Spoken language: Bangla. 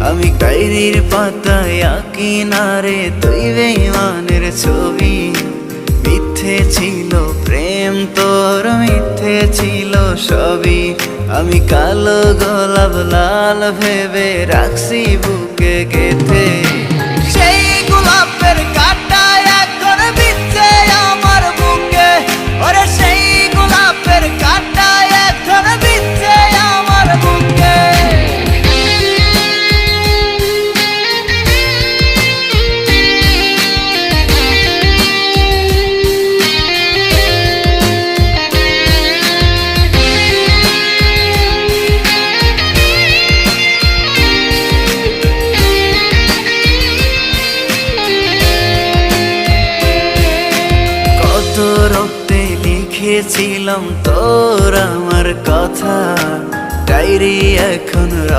আমি ডায়েরির পাতায় আঁকি না রে তুই বেঈমানের ছবি। মিথ্যে ছিল প্রেম তোর, মিথ্যে ছিল সবই। আমি কালো গোলাপ লাল ভেবে রাখছি বুকে গেথে। সেই গোলাপের কাঁটা এখন বিচ্ছে আমার বুকে, ওরে সেই গোলাপের কাঁটা এখন বিচ্ছে আমার বুকে। রক্তে লিখেছিলাম তোর আমার কথা, ডায়েরি এখন